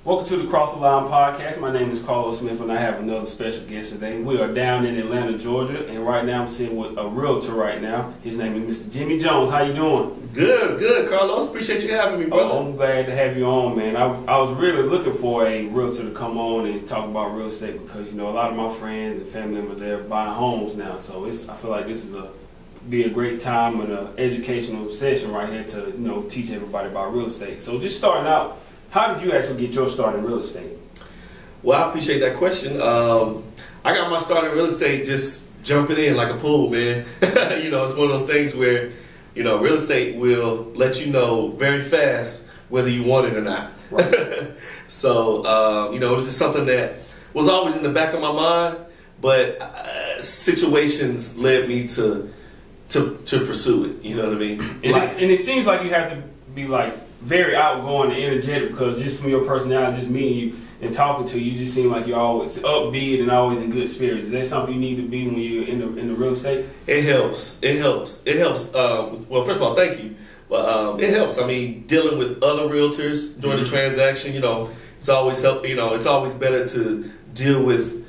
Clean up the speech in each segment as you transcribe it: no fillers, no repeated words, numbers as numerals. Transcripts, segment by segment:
Welcome to the Cross the Line podcast. My name is Carlos Smith, and I have another special guest today. We are down in Atlanta, Georgia, and right now I'm sitting with a realtor right now. His name is Mr. Jimmy Jones. How you doing? Good, Carlos. Appreciate you having me, brother. I'm glad to have you on, man. I was really looking for a realtor to come on and talk about real estate because, you know, a lot of my friends and family members, they're buying homes now. So I feel like this is be a great time and an educational session right here to, you know, teach everybody about real estate. So just starting out, how did you actually get your start in real estate? Well, I appreciate that question. I got my start in real estate just jumping in like a pool, man. You know, it's one of those things where, you know, real estate will let you know very fast whether you want it or not. Right. So, you know, it was just something that was always in the back of my mind, but situations led me to pursue it. You know what I mean? And it seems like you have to be like very outgoing and energetic because just from your personality, just meeting you and talking to you, you just seem like you're always upbeat and always in good spirits. Is that something you need to be when you're in the real estate? It helps. Well, first of all, thank you. But it helps. I mean, dealing with other realtors during the transaction, you know, it's always help. You know, it's always better to deal with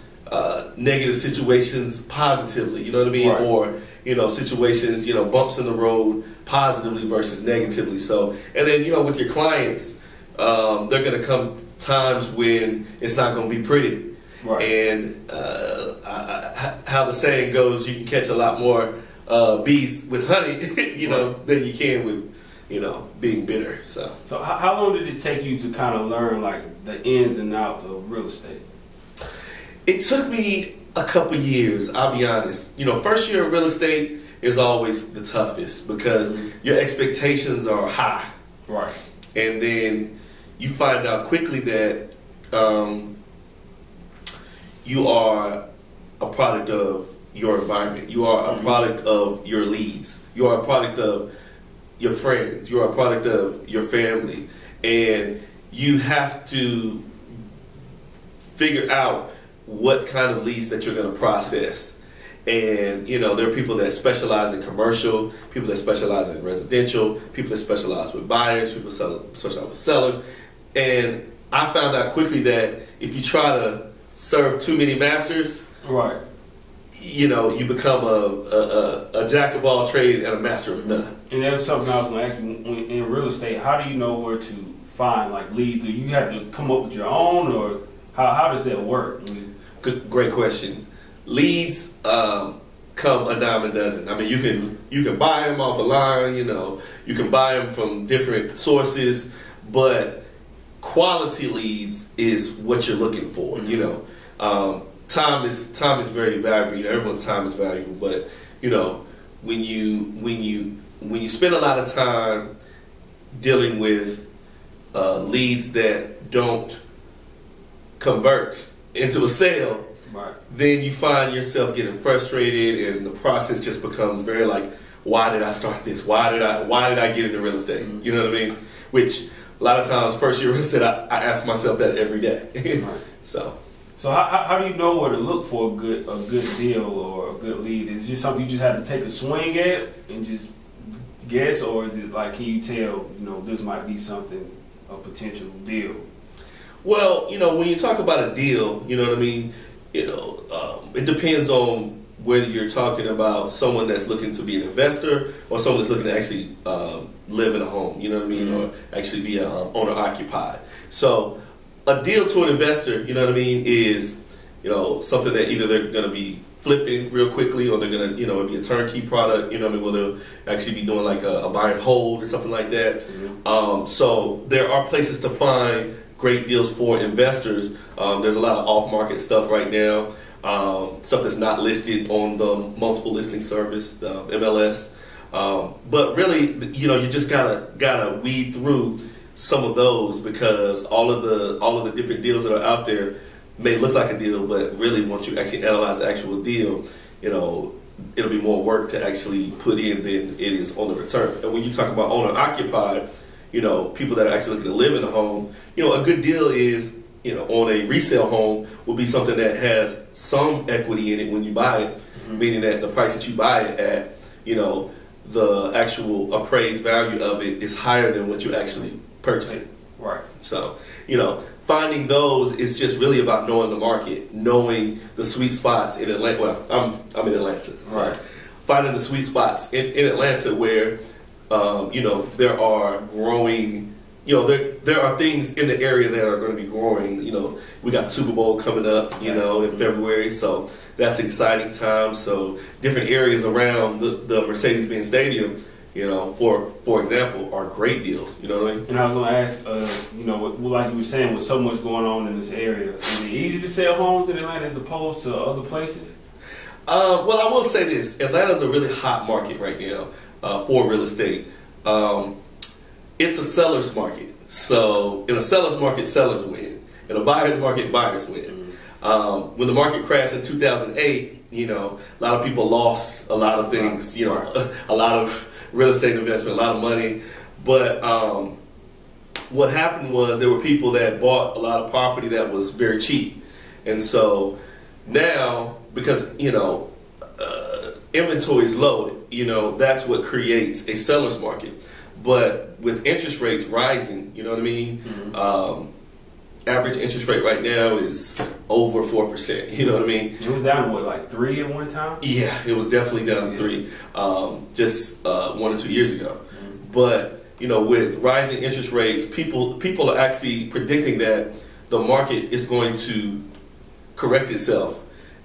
negative situations positively. You know what I mean? Right. Or, you know, situations, you know, bumps in the road positively versus negatively. So, and then, you know, with your clients, they're going to come times when it's not going to be pretty. Right. And how the saying goes, you can catch a lot more bees with honey, you know, than you can with, you know, being bitter. So how long did it take you to kind of learn like the ins and outs of real estate? It took me a couple years, I'll be honest. You know, first year of real estate is always the toughest because your expectations are high. Right. And then you find out quickly that you are a product of your environment. You are a product of your leads. You are a product of your friends. You are a product of your family. And you have to figure out what kind of leads that you're going to process. And, you know, there are people that specialize in commercial, people that specialize in residential, people that specialize with buyers, people that specialize with sellers. And I found out quickly that if you try to serve too many masters, right, you know, you become a jack of all trades and a master of none. And that's something I was going to ask you. In real estate, how do you know where to find like leads? Do you have to come up with your own, or how does that work? Great question. Leads come a dime a dozen. I mean, you can buy them off a line, you know, you can buy them from different sources, but quality leads is what you're looking for. You know, time is very valuable. You know, everyone's time is valuable, but you know, when you spend a lot of time dealing with leads that don't convert into a sale, right, then you find yourself getting frustrated, and the process just becomes very like, why did I start this? Why did I get into real estate? You know what I mean? Which a lot of times, first year real estate, I ask myself that every day. Right. So how do you know where to look for a good deal or a good lead? Is it just something you just have to take a swing at and just guess, or is it like, can you tell, you know, this might be something, a potential deal? Well, you know, when you talk about a deal, you know what I mean, you know, it depends on whether you're talking about someone that's looking to be an investor or someone that's looking to actually live in a home, you know what I mean, or actually be an owner-occupied. So a deal to an investor, you know what I mean, is, you know, something that either they're going to be flipping real quickly, or they're going to, you know, it'd be a turnkey product, you know what I mean, where they'll actually be doing like a buy and hold or something like that. So there are places to find great deals for investors. There's a lot of off-market stuff right now, stuff that's not listed on the multiple listing service, MLS. But really, you know, you just gotta weed through some of those, because all of the different deals that are out there may look like a deal, but really once you actually analyze the actual deal, you know, it'll be more work to actually put in than it is on the return. And when you talk about owner-occupied, you know, people that are actually looking to live in a home, you know, a good deal is, you know, on a resale home will be something that has some equity in it when you buy it, meaning that the price that you buy it at, you know, the actual appraised value of it is higher than what you actually purchase it. Right. So finding those is just really about knowing the market, knowing the sweet spots in Atlanta. Well, I'm in Atlanta, so Right. finding the sweet spots in Atlanta where there are growing. There are things in the area that are going to be growing. We got the Super Bowl coming up, in February, so that's an exciting time. So different areas around the Mercedes-Benz Stadium, for example, are great deals. You know what I mean? And I was going to ask, like you were saying, with so much going on in this area, is it easy to sell homes in Atlanta as opposed to other places? Well, I will say this: Atlanta's a really hot market right now for real estate. It's a seller's market. So in a seller's market, sellers win. In a buyer's market, buyers win. When the market crashed in 2008, a lot of people lost a lot of things. A lot of real estate investment, a lot of money. But what happened was there were people that bought a lot of property that was very cheap. And so now, because, inventory is low, that's what creates a seller's market. But with interest rates rising, you know what I mean? Mm-hmm. Average interest rate right now is over 4%. You know what I mean? It was down to what, like 3 at one time? Yeah, it was definitely down to 3, just 1 or 2 years ago. Mm-hmm. But with rising interest rates, people are actually predicting that the market is going to correct itself.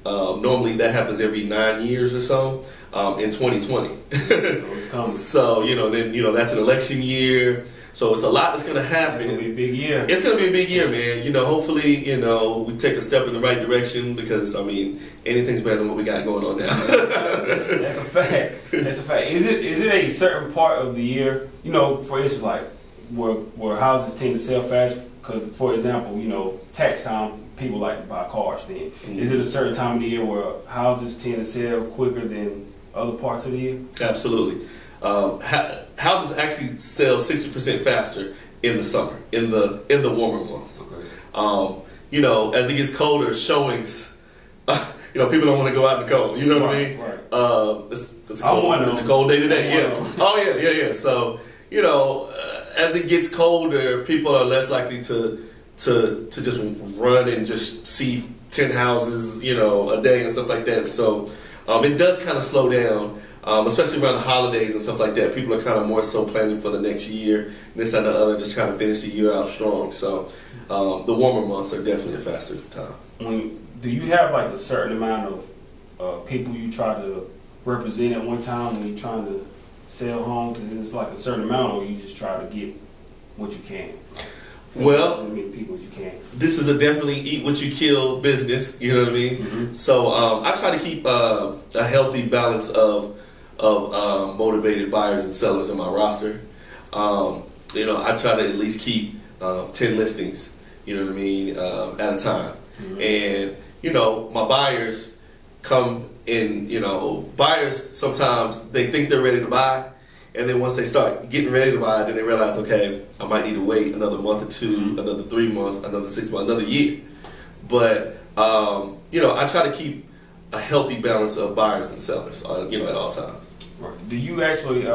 Normally that happens every 9 years or so. In 2020. So it's coming. So, then, that's an election year. So it's a lot that's going to happen. It's going to be a big year. It's going to be a big year, man. Hopefully, we take a step in the right direction because, anything's better than what we got going on now. That's a fact. That's a fact. Is it a certain part of the year, for instance, like where houses tend to sell fast? Because, for example, tax time, people like to buy cars then. Mm-hmm. Is it a certain time of the year where houses tend to sell quicker than other parts of the year? Absolutely. Houses actually sell 60% faster in the summer, in the warmer months. Okay. As it gets colder, showings, people don't want to go out in the cold. You know what I mean? Right. It's a cold day today. Yeah. Oh yeah. So, as it gets colder, people are less likely to just run and just see 10 houses, a day and stuff like that. So it does kind of slow down, especially around the holidays and stuff like that. People are kind of more so planning for the next year, this and the other, just trying to finish the year out strong. So the warmer months are definitely a faster time. Do you have like a certain amount of people you try to represent at one time when you're trying to sell homes? And it's like a certain amount, or you just try to get what you can? Well, as many people as you can. This is a definitely eat what you kill business. You know what I mean? Mm-hmm. So I try to keep a healthy balance of motivated buyers and sellers in my roster. I try to at least keep 10 listings. You know what I mean? At a time. Mm-hmm. And my buyers come in. Buyers sometimes they think they're ready to buy. And then once they start getting ready to buy, then they realize, okay, I might need to wait another month or two, mm-hmm. another 3 months, another 6 months, another year. But, I try to keep a healthy balance of buyers and sellers, at all times. Right. Do you actually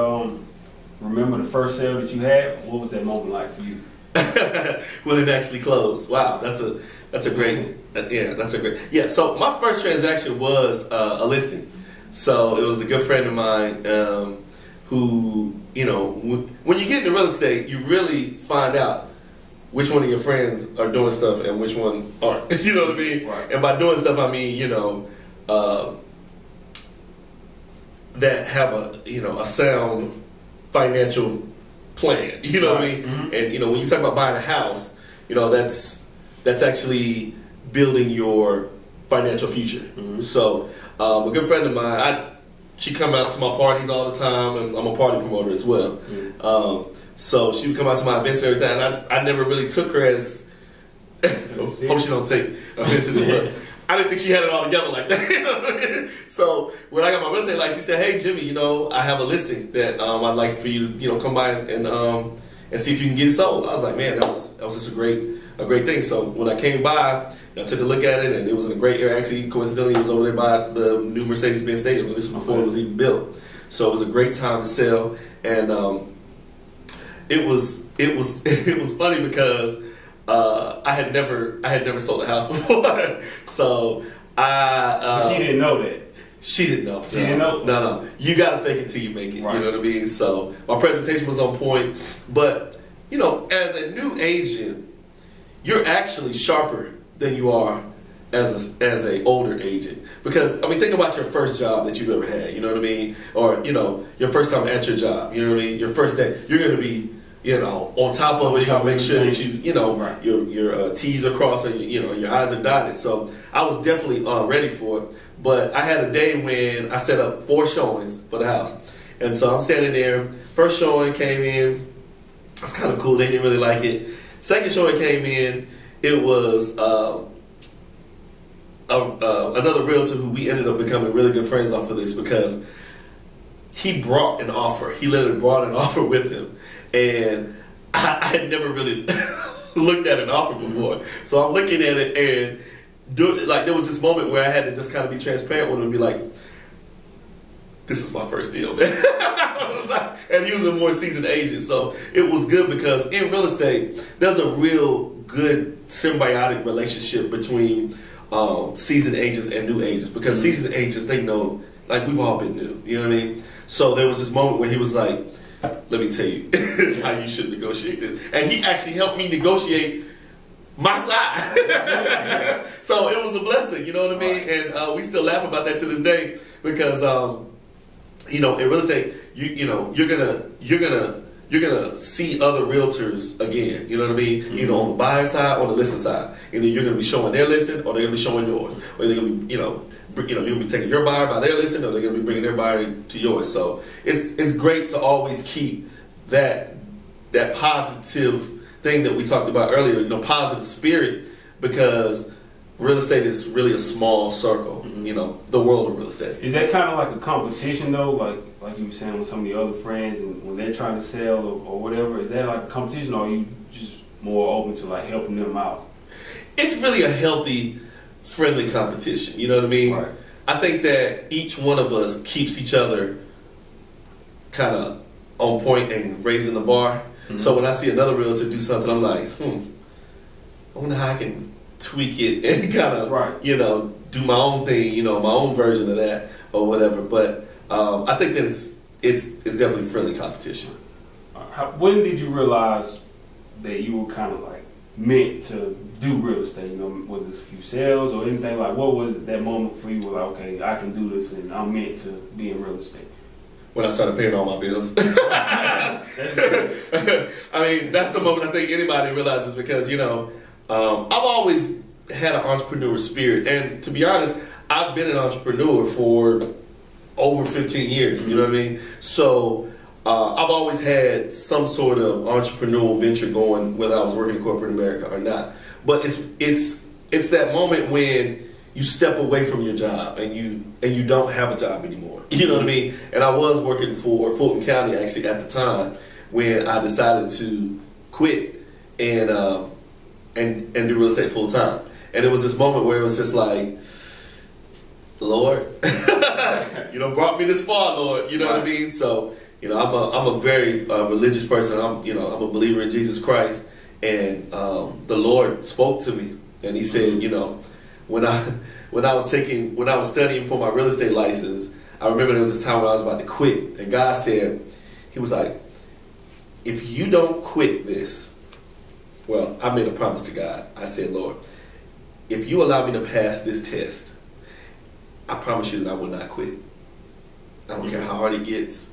remember the first sale that you had? What was that moment like for you? When it actually closed. Wow, that's a great, yeah. So my first transaction was a listing. So it was a good friend of mine, who, when you get into real estate, you really find out which one of your friends are doing stuff and which one aren't. You know what I mean? Right. And by doing stuff, I mean, that have a sound financial plan. You know what I mean? Mm-hmm. And, when you talk about buying a house, that's actually building your financial future. Mm-hmm. So a good friend of mine, she come out to my parties all the time, and I'm a party promoter as well. Mm-hmm. So she would come out to my events and everything, and I never really took her as, hope she don't take offense to this, but I didn't think she had it all together like that. So when I got my real estate license, she said, "Hey Jimmy, I have a listing that I'd like for you to come by and see if you can get it sold." I was like, man, that was just a great thing. So when I came by, I took a look at it, and it was in a great area. Actually, coincidentally, it was over there by the new Mercedes-Benz Stadium. This was before it was even built. So it was a great time to sell, and it was funny because I had never sold a house before, so But she didn't know that. She didn't know. She didn't know? No. You got to fake it till you make it. Right. You know what I mean? So my presentation was on point. But, you know, as a new agent, you're actually sharper than you are as a older agent. Because, I mean, think about your first job that you've ever had. You know what I mean? Or, you know, your first time at your job. You know what I mean? Your first day. You're going to be, you know, on top of it. You got to make sure that you know, right. your T's are crossed and, you know, your I's are dotted. So I was definitely ready for it. But I had a day when I set up 4 showings for the house. And so I'm standing there. First showing came in. That's kind of cool. They didn't really like it. Second showing came in. It was another realtor who we ended up becoming really good friends off of this because he brought an offer. He literally brought an offer with him. And I had never really looked at an offer before. So I'm looking at it and there was this moment where I had to just kind of be transparent with him and be like, this is my first deal, man. And he was a more seasoned agent. So it was good because in real estate, there's a real good symbiotic relationship between seasoned agents and new agents. Because seasoned agents, they know, like, we've all been new. You know what I mean? So there was this moment where he was like, let me tell you how you should negotiate this. And he actually helped me negotiate my side. So it was a blessing, you know what I mean? And we still laugh about that to this day because, you know, in real estate, you're gonna see other realtors again. You know what I mean? Mm-hmm. Either on the buyer side or the listing side. Either you're gonna be showing their listing or they're gonna be showing yours. Or they're gonna be, you're gonna be taking your buyer by their listing or they're gonna be bringing their buyer to yours. So it's great to always keep that positive thing that we talked about earlier, you know, positive spirit, because real estate is really a small circle, you know, the world of real estate. Is that kind of like a competition though, like you were saying with some of the other friends, and when they're trying to sell or whatever, is that like a competition, or are you just more open to like helping them out? It's really a healthy, friendly competition, you know what I mean? Right. I think that each one of us keeps each other kind of on point and raising the bar. Mm-hmm. So when I see another realtor do something, I'm like, I wonder how I can tweak it and kind of, right. you know, do my own thing, you know, my own version of that or whatever. But I think that it's definitely friendly competition. When did you realize that you were kind of like meant to do real estate? You know, was it a few sales or anything? Like, what was that moment for you? Where like, okay, I can do this and I'm meant to be in real estate. When I started paying all my bills. I mean, that's the moment I think anybody realizes because, you know, I've always had an entrepreneur spirit. And to be honest, I've been an entrepreneur for over 15 years. You know what I mean? So I've always had some sort of entrepreneurial venture going, whether I was working in corporate America or not. But it's that moment when you step away from your job and you don't have a job anymore. You know what I mean? And I was working for Fulton County actually at the time when I decided to quit and do real estate full time. And it was this moment where it was just like, Lord, you know, brought me this far, Lord. You know what I mean? So, you know, I'm a very religious person. I'm a believer in Jesus Christ, and the Lord spoke to me, and He said, you know, when I was studying for my real estate license, I remember there was this time when I was about to quit, and God said, He was like, if you don't quit this, well, I made a promise to God. I said, Lord, if you allow me to pass this test, I promise you that I will not quit. I don't care how hard it gets.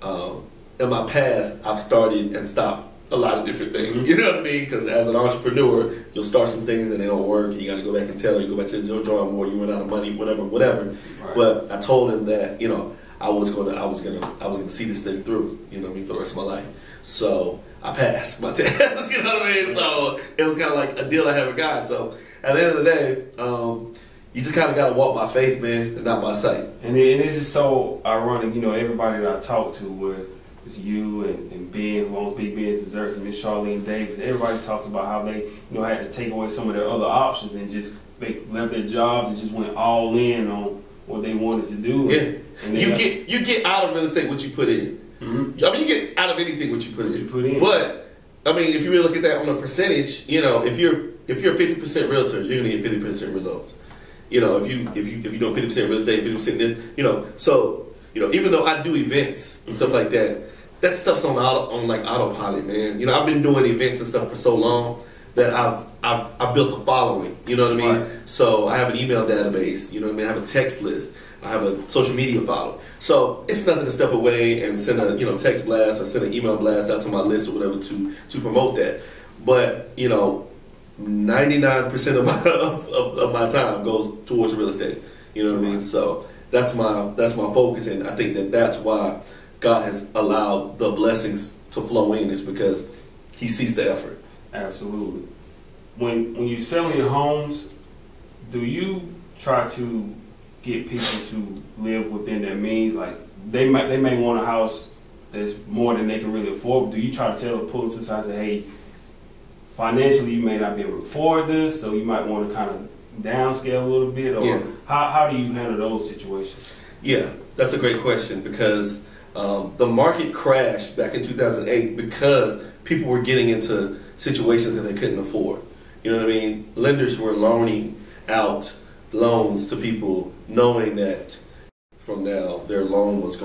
In my past, I've started and stopped a lot of different things. You know what I mean? Because as an entrepreneur, you'll start some things and they don't work. You got to go back and tell her. You go back to the drawing board. You run out of money, whatever. Right. But I told him that, you know, I was gonna see this thing through. You know what I mean, for the rest of my life. So I passed my test. You know what I mean? So it was kind of like a deal I had with God. So at the end of the day, you just kind of got to walk by faith, man, and not by sight. And this is so ironic. You know, everybody that I talk to, where it's you and Ben, who owns Big Ben's Desserts, and Miss Charlene Davis, everybody talks about how they, you know, had to take away some of their other options and just they left their jobs and just went all in on what they wanted to do. Yeah, and you get out of real estate what you put in. Mm-hmm. I mean, you get out of anything what you put in. But I mean, if you really look at that on a percentage, you know, if you're a 50% realtor, you're gonna get 50% results. You know, if you're doing 50% real estate, 50% this, you know, so you know, even though I do events and stuff like that, that stuff's on like autopilot, man. You know, I've been doing events and stuff for so long that I've built a following. You know what I mean? Right. So I have an email database. You know what I mean? I have a text list. I have a social media follow. So it's nothing to step away and send a text blast or send an email blast out to my list or whatever to promote that. But you know, 99% of my time goes towards real estate. You know what I mean? So that's my focus, and I think that's why God has allowed the blessings to flow in, is because He sees the effort. Absolutely. When you're selling your homes, do you try to get people to live within their means? Like they may want a house that's more than they can really afford. Do you try to pull them to the side and say, hey, financially you may not be able to afford this, so you might want to kind of downscale a little bit? Or how do you handle those situations? Yeah, that's a great question, because the market crashed back in 2008 because people were getting into situations that they couldn't afford. You know what I mean? Lenders were loaning out loans to people knowing that from now their loan was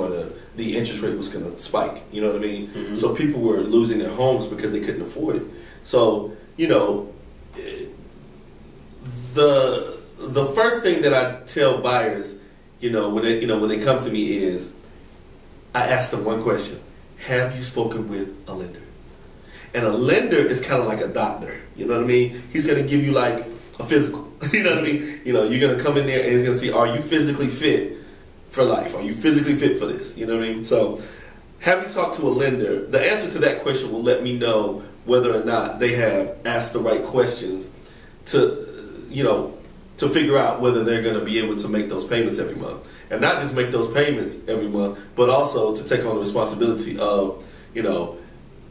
the interest rate was going to spike. You know what I mean? Mm-hmm. So people were losing their homes because they couldn't afford it. So, you know, the first thing that I tell buyers, when they come to me is, I ask them one question: have you spoken with a lender? And a lender is kind of like a doctor. You know what I mean? He's going to give you like a physical. You know what I mean? You know, you're going to come in there and he's going to see, are you physically fit for life? Are you physically fit for this? You know what I mean? So, have you talked to a lender? The answer to that question will let me know whether or not they have asked the right questions to figure out whether they're going to be able to make those payments every month. And not just make those payments every month, but also to take on the responsibility of,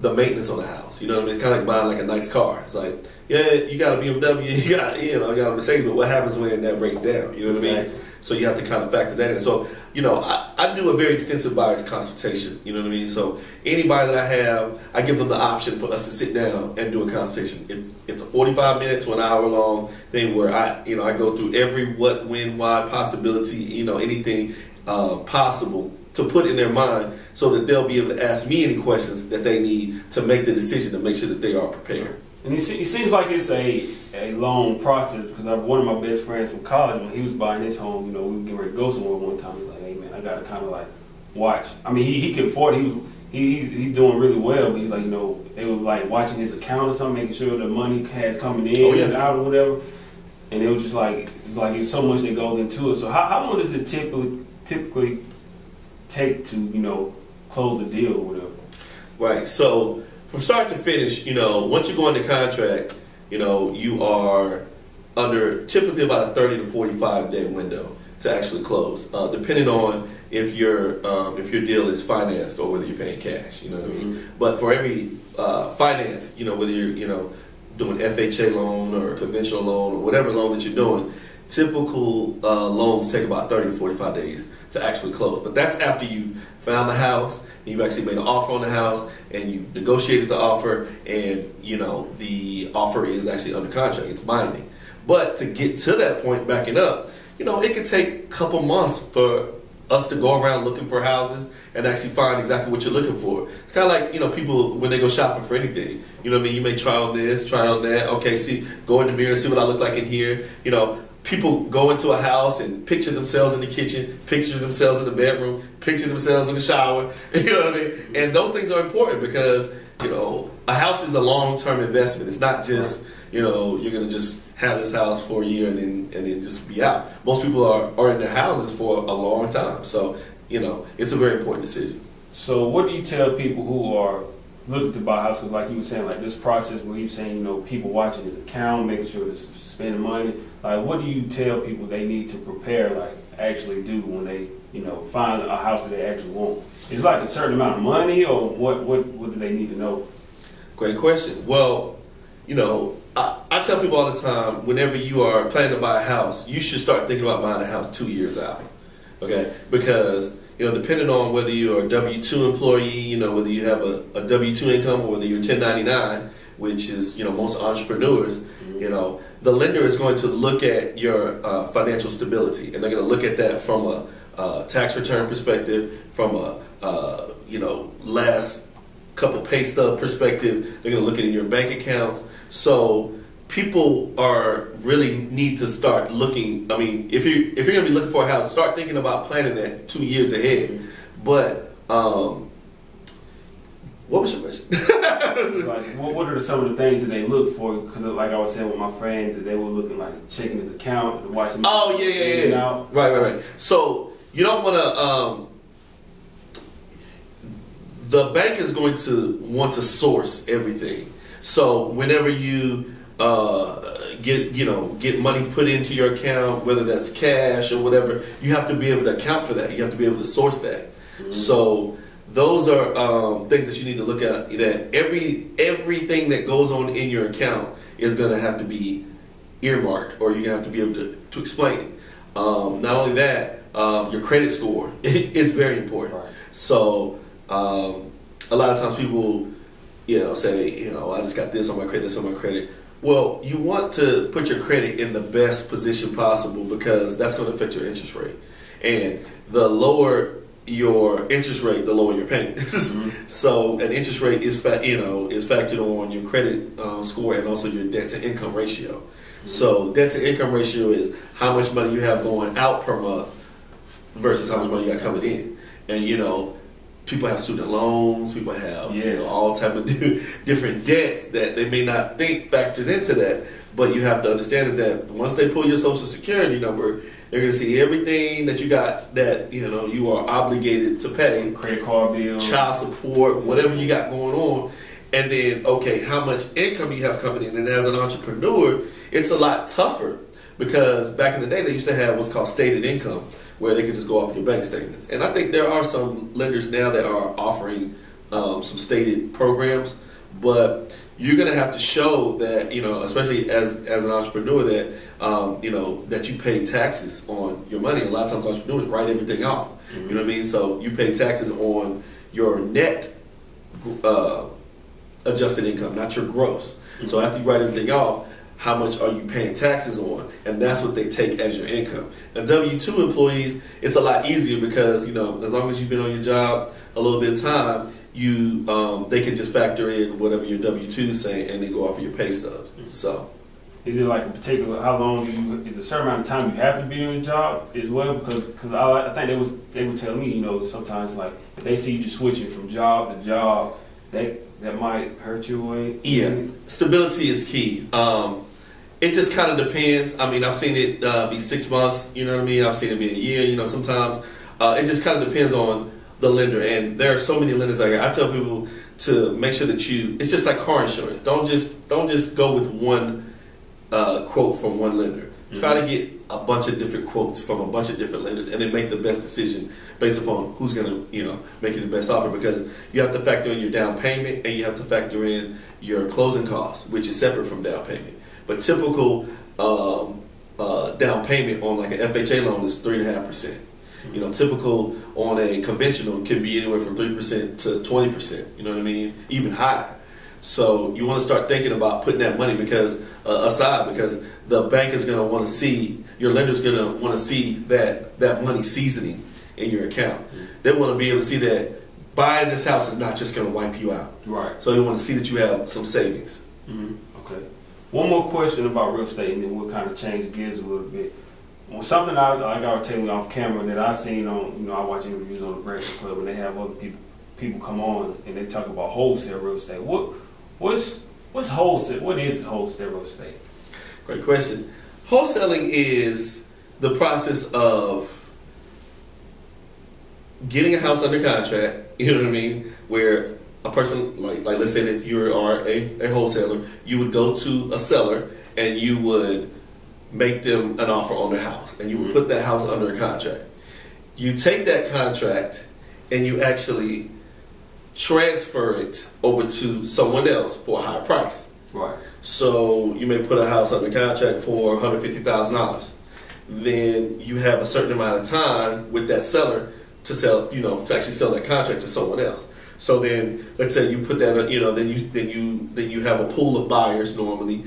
the maintenance on the house. You know what I mean? It's kind of like buying like a nice car. It's like, yeah, you got a BMW, you got a Mercedes, but what happens when that breaks down? You know what I mean? So you have to kind of factor that in. So, I do a very extensive buyer's consultation. You know what I mean? So anybody that I have, I give them the option for us to sit down and do a consultation. It's a 45 minute to an hour long thing where I go through every what, when, why possibility, anything possible to put in their mind, so that they'll be able to ask me any questions that they need to make the decision to make sure that they are prepared. And it seems like it's a long process, because one of my best friends from college, when he was buying his home, we were getting ready to go somewhere one time. He's like, hey man, I got to kind of like watch. I mean, he could afford it. He's doing really well, but he's like, they were like watching his account or something, making sure the money has coming in and out or whatever. And it was just like, it's so much that goes into it. So how long does it typically take to, close the deal or whatever? Right. So from start to finish, once you go into contract, you are under typically about a 30 to 45 day window to actually close, depending on if your deal is financed or whether you're paying cash. You know what I mean? Mm-hmm. But for every finance, whether you're doing FHA loan or a conventional loan or whatever loan that you're doing, typical loans take about 30 to 45 days to actually close. But that's after you've found the house, and you've actually made an offer on the house, and you've negotiated the offer, and the offer is actually under contract. It's binding. But to get to that point, backing up, it could take a couple months for us to go around looking for houses and actually find exactly what you're looking for. It's kind of like, people, when they go shopping for anything, you know what I mean? You may try on this, try on that. Okay, go in the mirror, see what I look like in here. People go into a house and picture themselves in the kitchen, picture themselves in the bedroom, picture themselves in the shower. You know what I mean? And those things are important because, a house is a long-term investment. It's not just, you're going to just have this house for a year and then just be out. Most people are in their houses for a long time. So, it's a very important decision. So what do you tell people who are looking to buy a house? Because like you were saying, like this process where you're saying, people watching his account, making sure they're spending money. Like, what do you tell people they need to prepare, like actually do when they, find a house that they actually want? Is it like a certain amount of money, or what do they need to know? Great question. Well, I tell people all the time, whenever you are planning to buy a house, you should start thinking about buying a house 2 years out. Okay? Because, depending on whether you're a W-2 employee, whether you have a W-2 income or whether you're 1099, which is, most entrepreneurs, the lender is going to look at your financial stability, and they're going to look at that from a tax return perspective, from a, last couple pay stub perspective. They're going to look at your bank accounts. So people really need to start looking. I mean, if you're going to be looking for a house, start thinking about planning that 2 years ahead. But what was your question? Like, what are some of the things that they look for? Because, like I was saying with my friend, that they were looking like checking his account, watching. Oh yeah. Right. So you don't want to. The bank is going to want to source everything. So whenever you get money put into your account, whether that's cash or whatever, you have to be able to account for that. You have to be able to source that. Mm-hmm. So those are things that you need to look at. That everything that goes on in your account is going to have to be earmarked, or you're going to have to be able to explain it. Not only that, your credit score is very important. Right. So a lot of times people, say, I just got this on my credit, this on my credit. Well, you want to put your credit in the best position possible, because that's going to affect your interest rate. And the lower your interest rate, the lower your payments. Mm-hmm. So an interest rate is factored on your credit score, and also your debt to income ratio. Mm-hmm. So debt to income ratio is how much money you have going out per month versus how much money you got coming in. And people have student loans, people have all type of different debts that they may not think factors into that. But you have to understand is that once they pull your social security number, they're going to see everything that you got that you are obligated to pay. Credit card bill, child support, whatever you got going on. And then, how much income you have coming in. And as an entrepreneur, it's a lot tougher, because back in the day, they used to have what's called stated income, where they could just go off your bank statements. And I think there are some lenders now that are offering some stated programs, but you're going to have to show that, especially as an entrepreneur, that that you pay taxes on your money. A lot of times entrepreneurs write everything off. Mm-hmm. You know what I mean? So you pay taxes on your net adjusted income, not your gross. Mm-hmm. So after you write everything off, how much are you paying taxes on? And that's what they take as your income. And W-2 employees, it's a lot easier, because, as long as you've been on your job a little bit of time, they can just factor in whatever your W-2 say, and they go off of your pay stubs. So, is it like a particular, how long is a certain amount of time you have to be on your job as well? Because I think they would tell me, sometimes, like, if they see you just switching from job to job, that might hurt your way. Yeah, stability is key. It just kind of depends. I mean, I've seen it be 6 months, you know what I mean? I've seen it be a year, sometimes. It just kind of depends on the lender. And there are so many lenders out here. I tell people to make sure that it's just like car insurance. Don't just go with one quote from one lender. Mm-hmm. Try to get a bunch of different quotes from a bunch of different lenders, and then make the best decision based upon who's going to, make you the best offer, because you have to factor in your down payment, and you have to factor in your closing costs, which is separate from down payment. But typical down payment on like an FHA loan is 3.5%. Typical on a conventional can be anywhere from 3% to 20%. You know what I mean? Even higher. So you want to start thinking about putting that money because the bank is going to want to see, your lender's going to want to see that money seasoning in your account. Mm-hmm. They want to be able to see that buying this house is not just going to wipe you out. Right. So they want to see that you have some savings. Mm-hmm. Okay. One more question about real estate, and then we'll kind of change gears a little bit. Something like I was telling you off camera that I've seen on, I watch interviews on the Breakfast Club, and they have other people come on and they talk about wholesale real estate. What's wholesale? What is wholesale real estate? Great question. Wholesaling is the process of getting a house under contract, you know what I mean, where a person, like let's say that you are a wholesaler, you would go to a seller and you would make them an offer on their house, and you would put that house under a contract. You take that contract and you actually transfer it over to someone else for a higher price. Right. So you may put a house under contract for $150,000. Then you have a certain amount of time with that seller to sell, to actually sell that contract to someone else. So then, let's say you put that, then you have a pool of buyers normally.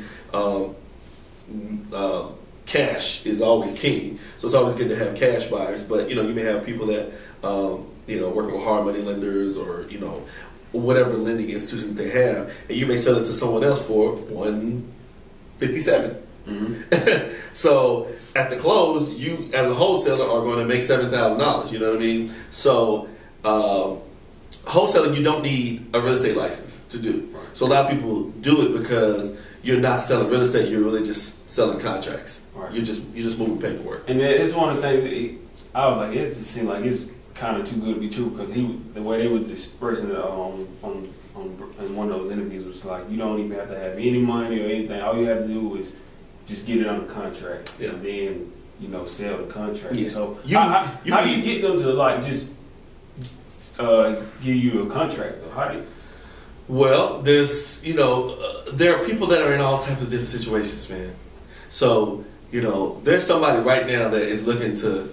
Cash is always king, so it's always good to have cash buyers. But you may have people that working with hard money lenders or whatever lending institution they have, and you may sell it to someone else for $157. Mm-hmm. So at the close, you as a wholesaler are going to make $7,000. You know what I mean? So wholesaling, you don't need a real estate license to do. Right. So a lot of people do it because you're not selling real estate; you're really just selling contracts. Right. You're just moving paperwork. And it's one of the things I was like, it just seemed like it's kind of too good to be true, because the way they were expressing it on one of those interviews was like, you don't even have to have any money or anything. All you have to do is just get it under contract, and then sell the contract. Yeah. So how do you get them to like just give you a contract? Or how do you? Well, there's there are people that are in all types of different situations, man. So there's somebody right now that is looking to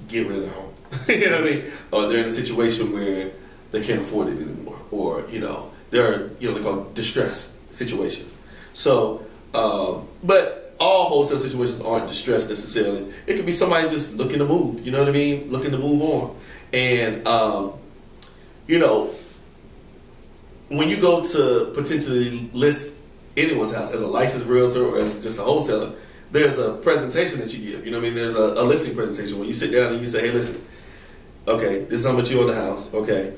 get rid of their home. You know what I mean? Or they're in a situation where they can't afford it anymore, or there are they're called distress situations. So, but all wholesale situations aren't distressed necessarily. It could be somebody just looking to move. You know what I mean? Looking to move on, and when you go to potentially list anyone's house as a licensed realtor or as just a wholesaler, there's a presentation that you give. You know what I mean? There's a listing presentation where you sit down and you say, hey, listen, okay, this is how much you own the house. Okay,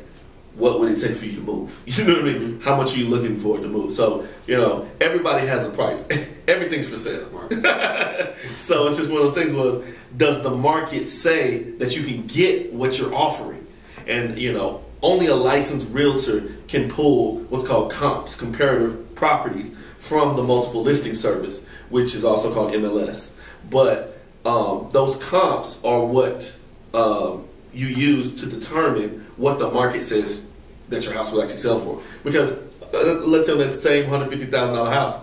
what would it take for you to move? You know what I mean? Mm-hmm. How much are you looking for to move? So, everybody has a price. Everything's for sale. So it's just one of those things does the market say that you can get what you're offering? And, only a licensed realtor can pull what's called comps, comparative properties, from the multiple listing service, which is also called MLS. But those comps are what you use to determine what the market says that your house will actually sell for. Because let's say that same $150,000 house,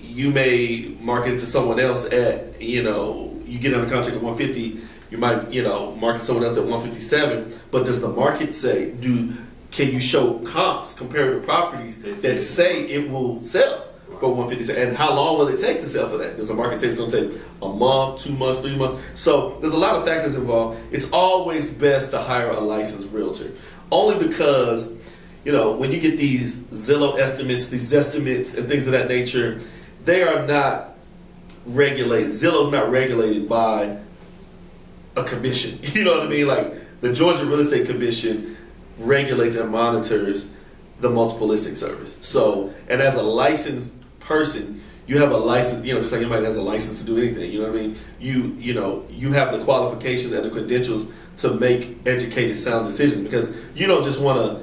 you may market it to someone else at, you get under contract at $150,000. You might, market someone else at $157,000, but does the market say, can you show comps, comparative properties that say it will sell for $157,000? And how long will it take to sell for that? Does the market say it's going to take a month, 2 months, 3 months? So there's a lot of factors involved. It's always best to hire a licensed realtor, only because, when you get these Zillow estimates, these estimates and things of that nature, they are not regulated. Zillow's not regulated by a commission. You know what I mean? Like the Georgia Real Estate Commission regulates and monitors the multiple listing service. So, and as a licensed person, you have a license, just like anybody has a license to do anything. You know what I mean? You have the qualifications and the credentials to make educated, sound decisions, because you don't just want to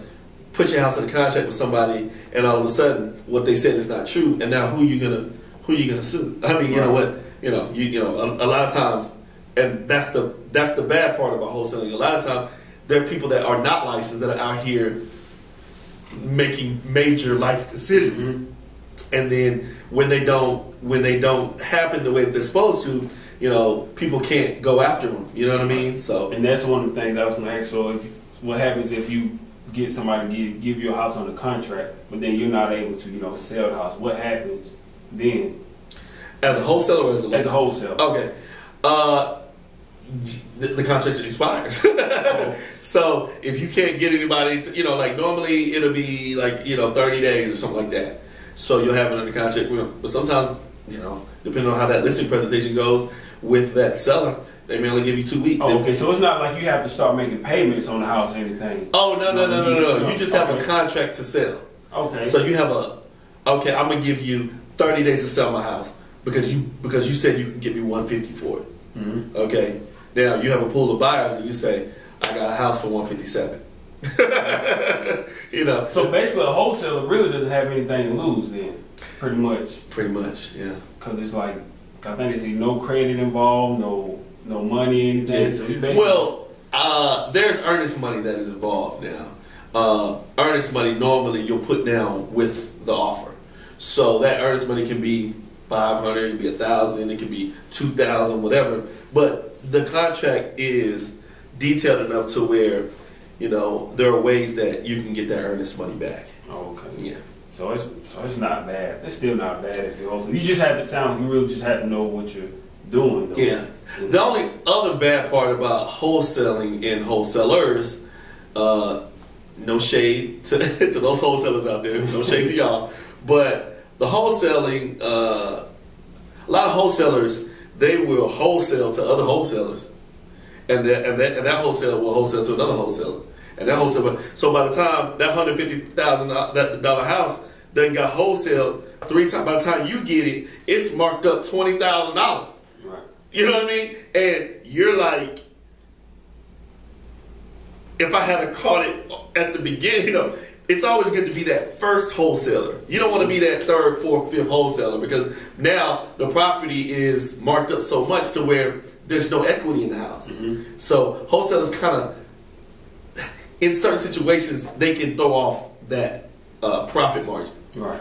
put your house in a contract with somebody and all of a sudden what they said is not true, and now who you gonna sue? I mean, you know what? A lot of times. And that's the bad part about wholesaling. A lot of times, there are people that are not licensed that are out here making major life decisions, mm-hmm. and then when they don't happen the way that they're supposed to, people can't go after them. You know what I mean? So, and that's one of the things I was going to ask. So, what happens if you get somebody to give you a house on the contract, but then you're not able to sell the house? What happens then? As a wholesaler or as a licensed? As a wholesaler. Okay. The contract expires. So if you can't get anybody to, normally it'll be 30 days or something like that. So you'll have it under contract. But sometimes, depending on how that listing presentation goes with that seller, they may only give you 2 weeks. Oh, okay. So it's not like you have to start making payments on the house or anything. Oh, no. You just have a contract to sell. Okay. So you have I'm going to give you 30 days to sell my house because you said you can give me $150 for it. Mm-hmm. Okay. Now you have a pool of buyers and you say, I got a house for $157,000. So basically, a wholesaler really doesn't have anything to lose then, pretty much. Pretty much, yeah. Because it's like, I think they say no credit involved, no money, anything. Yeah. So there's earnest money that is involved now. Earnest money normally you'll put down with the offer. So that earnest money can be 500, it could be 1,000, it could be 2,000, whatever. But the contract is detailed enough to where, you know, there are ways that you can get that earnest money back. Oh, okay. Yeah. So it's not bad. It's still not bad if you're wholesale. You just have to you really just have to know what you're doing, though. Yeah. The only other bad part about wholesaling and wholesalers, no shade to those wholesalers out there, no shade to y'all, but the wholesaling, a lot of wholesalers, they will wholesale to other wholesalers, and that wholesaler will wholesale to another wholesaler, and that wholesaler. So by the time that $150,000 house done got wholesaled 3 times, by the time you get it, it's marked up $20,000. Right. You know what I mean? And you're like, if I had caught it at the beginning, you know, it's always good to be that first wholesaler. You don't want to be that 3rd, 4th, 5th wholesaler, because now the property is marked up so much to where there's no equity in the house. Mm-hmm. So wholesalers kind of, in certain situations, they can throw off that profit margin. Right.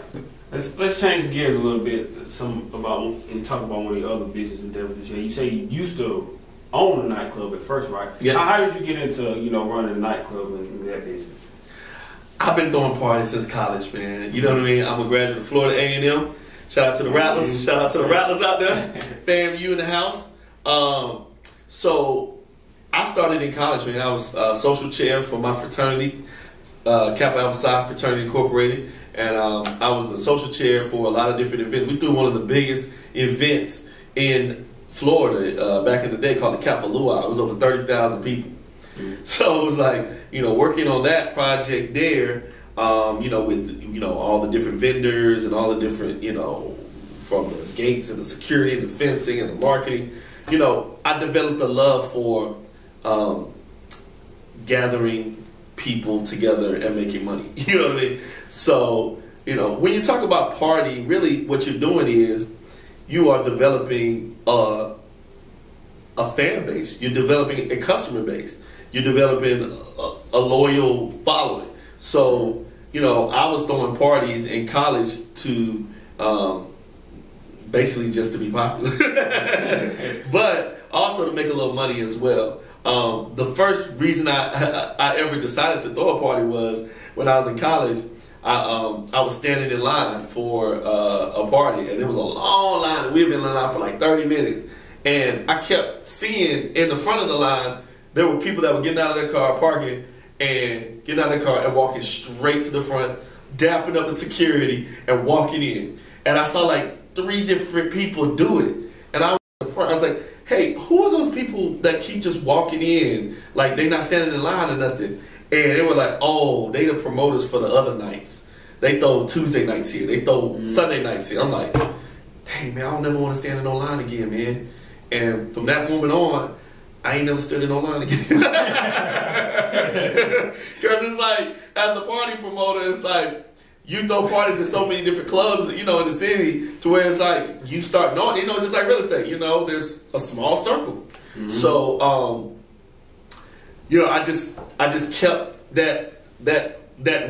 Let's change gears a little bit. And talk about one of the other business endeavors that you had. You say you used to own a nightclub at first, right? Yeah. How did you get into, you know, running a nightclub and that business? I've been throwing parties since college, man. You know what I mean? I'm a graduate of Florida A&M. Shout out to the Rattlers. Mm-hmm. Shout out to the Rattlers out there. FAMU in the house. So I started in college, man. I was social chair for my fraternity, Kappa Alpha Psi Fraternity Incorporated. And I was a social chair for a lot of different events. We threw one of the biggest events in Florida back in the day called the Kappa Luau. It was over 30,000 people. Mm-hmm. So it was like, you know, working on that project there, you know, with, you know, all the different vendors and all the different, you know, from the gates and the security and the fencing and the marketing. You know, I developed a love for gathering people together and making money. You know what I mean? So, you know, when you talk about party, really what you're doing is you are developing a fan base. You're developing a customer base. You're developing a loyal following. So, you know, I was throwing parties in college to basically just to be popular, but also to make a little money as well. The first reason I ever decided to throw a party was when I was in college. I was standing in line for a party, and it was a long line. We had been in line for like 30 minutes, and I kept seeing in the front of the line there were people that were getting out of their car, parking, and getting out of their car and walking straight to the front, dapping up the security and walking in. And I saw like 3 different people do it, and I was in the front. I was like, hey, who are those people that keep just walking in? Like, they not standing in line or nothing. And they were like, oh, they the promoters for the other nights. They throw Tuesday nights here. They throw Sunday nights here. I'm like, dang, man, I don't never want to stand in no line again, man. And from that moment on, I ain't never stood in no line again. Because it's like, as a party promoter, it's like, you throw parties at so many different clubs, you know, in the city, to where it's like, you start knowing, you know, it's just like real estate, you know, there's a small circle. Mm-hmm. So, you know, I just kept that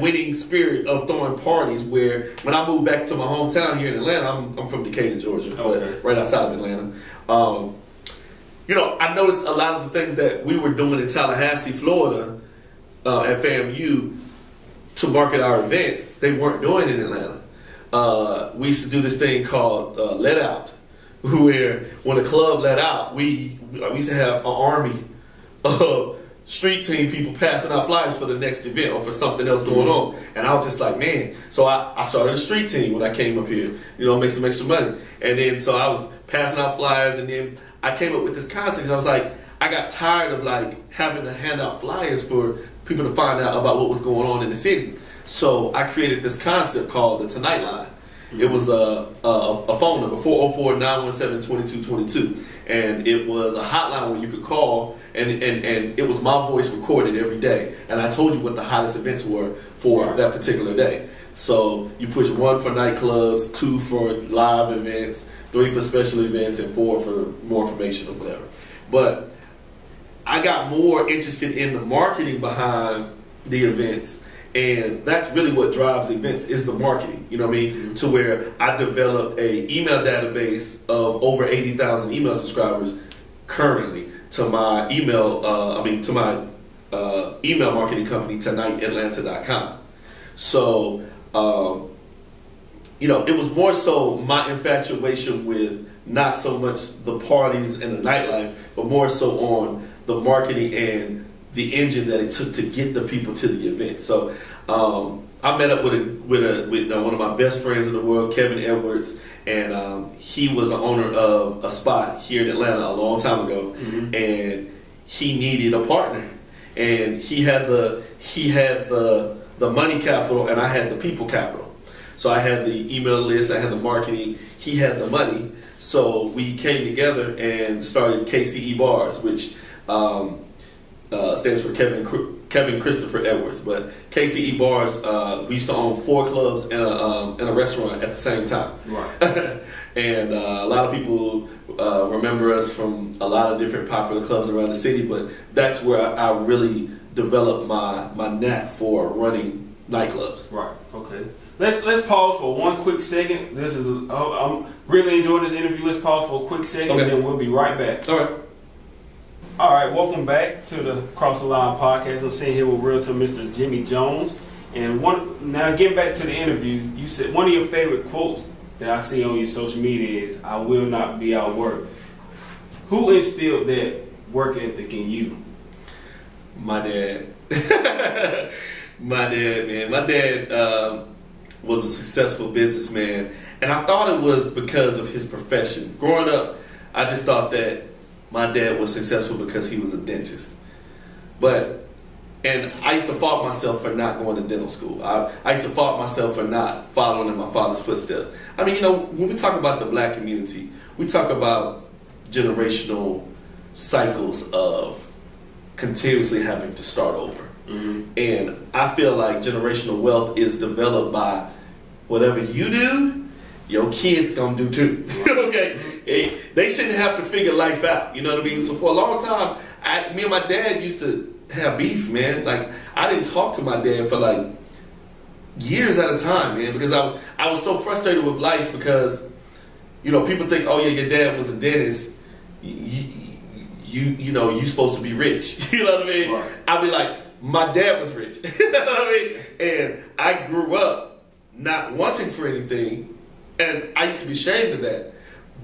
winning spirit of throwing parties, where when I moved back to my hometown here in Atlanta, I'm from Decatur, Georgia, but right outside of Atlanta. You know, I noticed a lot of the things that we were doing in Tallahassee, Florida, at FAMU to market our events, they weren't doing in Atlanta. We used to do this thing called Let Out, where when a club let out, we used to have an army of street team people passing out flyers for the next event or for something else going on. And I was just like, man. So I started a street team when I came up here, you know, make some extra money. And then so I was passing out flyers, and then I came up with this concept, because I was like, I got tired of like having to hand out flyers for people to find out about what was going on in the city. So I created this concept called the Tonight Line. It was a phone number, 404-917-2222. And it was a hotline where you could call, and it was my voice recorded every day. And I told you what the hottest events were for that particular day. So you push 1 for nightclubs, 2 for live events, 3 for special events, and 4 for more information or whatever. But I got more interested in the marketing behind the events And that's really what drives events is the marketing, you know what I mean? Mm-hmm. To where I developed a email database of over 80,000 email subscribers currently to my email, email marketing company, TonightAtlanta.com. So, it was more so my infatuation with not so much the parties and the nightlife, but more so on the marketing and the engine that it took to get the people to the event. So I met up with one of my best friends in the world, Kevin Edwards, and he was an owner of a spot here in Atlanta a long time ago, mm-hmm. and he needed a partner, and he had the money capital, and I had the people capital. So I had the email list, I had the marketing, he had the money. So we came together and started KCE Bars, which stands for Kevin Christopher Edwards. But KCE Bars, we used to own 4 clubs and a restaurant at the same time. Right. And a lot of people remember us from a lot of different popular clubs around the city, but that's where I really developed my knack for running nightclubs. Right. Okay. Let's pause for one quick second. I'm really enjoying this interview. Let's pause for a quick second, okay. And then we'll be right back. All right. Welcome back to the Cross the Line podcast. I'm sitting here with Realtor Mr. Jimmy Jones. And now getting back to the interview, you said one of your favorite quotes that I see on your social media is, "I will not be outworked." Who instilled that work ethic in you? My dad. My dad, man. My dad was a successful businessman, and I thought it was because of his profession. Growing up, I just thought that my dad was successful because he was a dentist. And I used to fault myself for not going to dental school. I used to fault myself for not following in my father's footsteps. I mean, when we talk about the black community, we talk about generational cycles of continuously having to start over. Mm-hmm. And I feel like generational wealth is developed by whatever you do, your kids gonna do too. Okay, they shouldn't have to figure life out. You know what I mean? So for a long time, me and my dad used to have beef, man. Like I didn't talk to my dad for like years at a time, man, because I was so frustrated with life because people think, oh yeah, your dad was a dentist. You supposed to be rich. You know what I mean? Right. I'd be like, my dad was rich. You know what I mean? And I grew up not wanting for anything, and I used to be ashamed of that.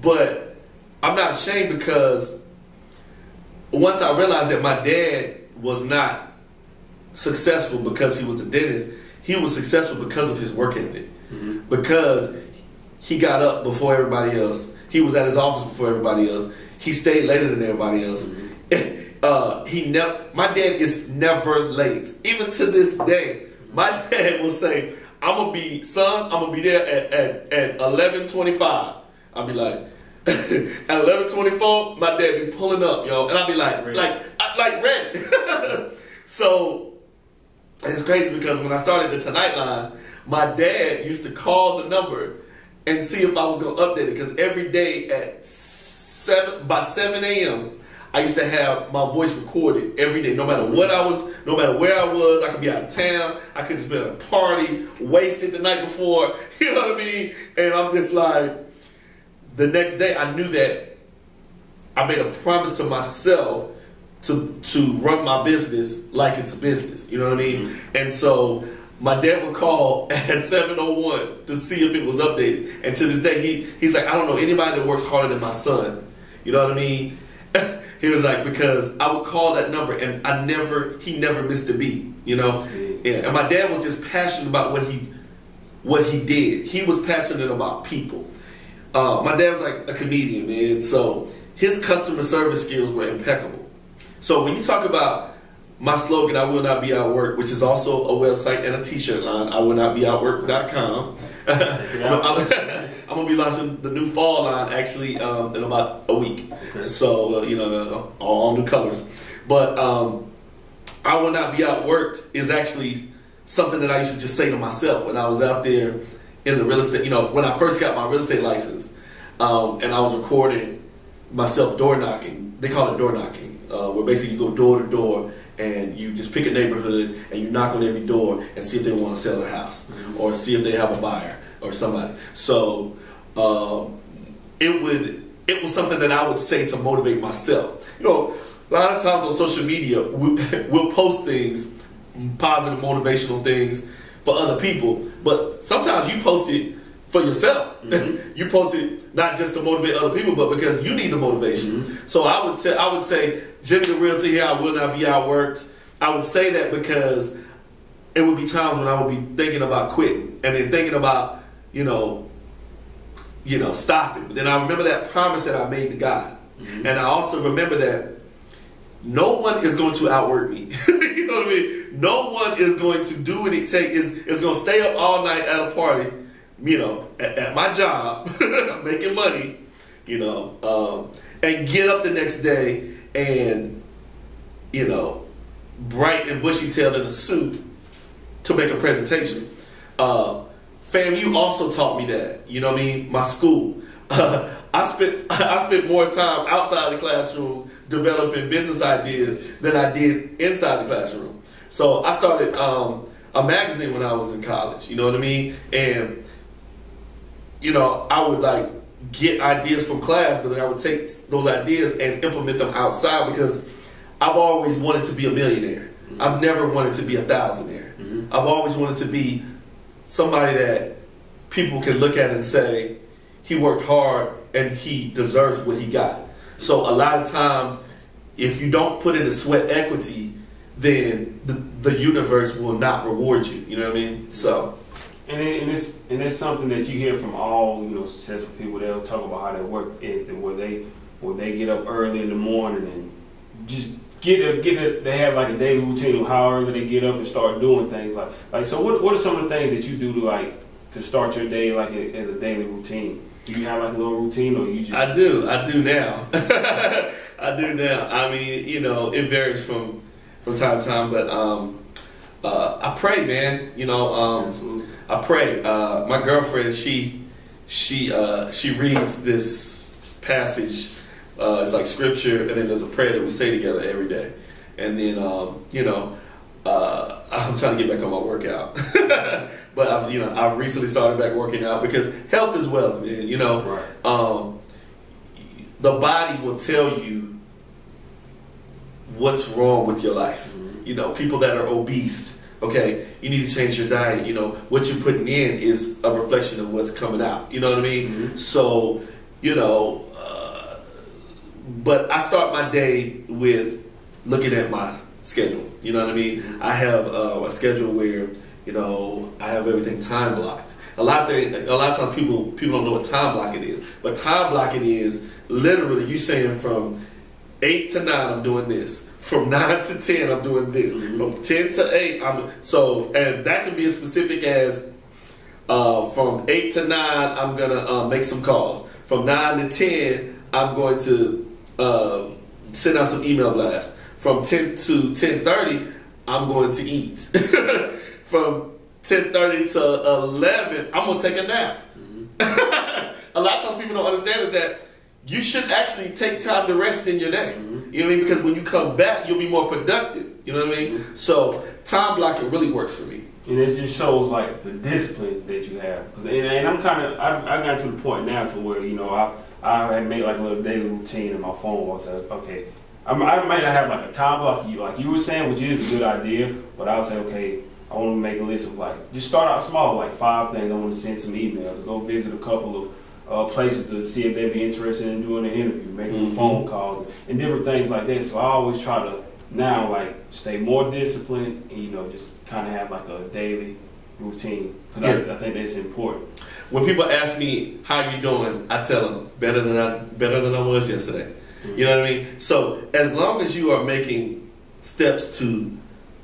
But I'm not ashamed because once I realized that my dad was not successful because he was a dentist, he was successful because of his work ethic. Mm-hmm. Because he got up before everybody else. He was at his office before everybody else. He stayed later than everybody else. Mm-hmm. My dad is never late. Even to this day, my dad will say, I'm gonna be there at 11:25. I'll be like, at 11:24, my dad be pulling up, yo, and I'll be like ready. So it's crazy because when I started the Tonight Line, my dad used to call the number and see if I was gonna update it, because every day by 7 a.m. I used to have my voice recorded every day, no matter where I was. I could be out of town. I could just be at a party, wasted the night before. You know what I mean? And I'm just like, the next day I knew that I made a promise to myself to run my business like it's a business. You know what I mean? Mm-hmm. And so my dad would call at 7:01 to see if it was updated. And to this day, he's like, I don't know anybody that works harder than my son. You know what I mean? He was like, because I would call that number and he never missed a beat, Yeah. And my dad was just passionate about what he did. He was passionate about people. My dad was like a comedian, man. So his customer service skills were impeccable. So when you talk about my slogan, I will not be outworked, which is also a website and a t-shirt line, IwillNotBeOutworked.com. I'm going to be launching the new fall line actually in about a week. Okay. So, all new colors. But I will not be outworked is actually something that I used to just say to myself when I was out there in the real estate. When I first got my real estate license and I was recording myself door knocking. They call it door knocking, where basically you go door to door and you just pick a neighborhood and you knock on every door and see if they want to sell their house or see if they have a buyer or somebody. So it was something that I would say to motivate myself. You know, a lot of times on social media, we'll post things, positive motivational things for other people, but sometimes you post it for yourself. You post it not just to motivate other people, but because you need the motivation. So I would say, Jimmy the Realtor here, I will not be outworked. I would say that because it would be times when I would be thinking about quitting and then thinking about, stopping. But then I remember that promise that I made to God. And I also remember that no one is going to outwork me. You know what I mean? No one is going to do what it takes. Is going to stay up all night at a party, at my job, making money, and get up the next day and, bright and bushy-tailed in a suit to make a presentation. Fam, you also taught me that. You know what I mean? My school. I spent more time outside the classroom developing business ideas than I did inside the classroom. So I started a magazine when I was in college. You know what I mean? And I would get ideas from class, but then I would take those ideas and implement them outside because I've always wanted to be a millionaire. I've never wanted to be a thousandaire. I've always wanted to be somebody that people can look at and say, he worked hard and he deserves what he got. So a lot of times, if you don't put in the sweat equity, then the universe will not reward you. You know what I mean? So, and it's something that you hear from all successful people. They'll talk about how they work where they get up early in the morning and just they have like a daily routine of how early they get up and start doing things like. So what are some of the things that you do to start your day as a daily routine? Do you have a little routine, or you just? I do now. I do now. I mean, it varies from time to time, but I pray, man. I pray. My girlfriend, she reads this passage. It's like scripture, and then there's a prayer that we say together every day. And then, I'm trying to get back on my workout. But I've recently started back working out because health is wealth, man. Right. The body will tell you what's wrong with your life. People that are obese, okay, you need to change your diet. What you're putting in is a reflection of what's coming out. You know what I mean? So, but I start my day with looking at my schedule. You know what I mean? I have a schedule where I have everything time blocked. A lot of times people don't know what time blocking is, but time blocking is literally you saying from 8 to 9 I'm doing this, from 9 to 10 I'm doing this, from 10 to 8 and that can be as specific as from 8 to 9 I'm gonna make some calls, from 9 to 10 I'm going to send out some email blasts, from 10 to 10:30 I'm going to eat. From 10:30 to 11, I'm gonna take a nap. A lot of times people don't understand is that you should actually take time to rest in your day. You know what I mean? Because when you come back, you'll be more productive. You know what I mean? So time blocking really works for me. And it just shows the discipline that you have. And I'm I got to the point now to where I had made a little daily routine in my phone. I said, okay, I might not have a time block you were saying, which is a good idea, but I would say, okay, I want to make a list of just start out small, 5 things. I want to send some emails, go visit a couple of places to see if they'd be interested in doing an interview, making some phone calls, and different things like that. So I always try to now stay more disciplined and just kind of have a daily routine. Because I think that's important. When people ask me how you doing, I tell them better than I was yesterday. You know what I mean? So as long as you are making steps to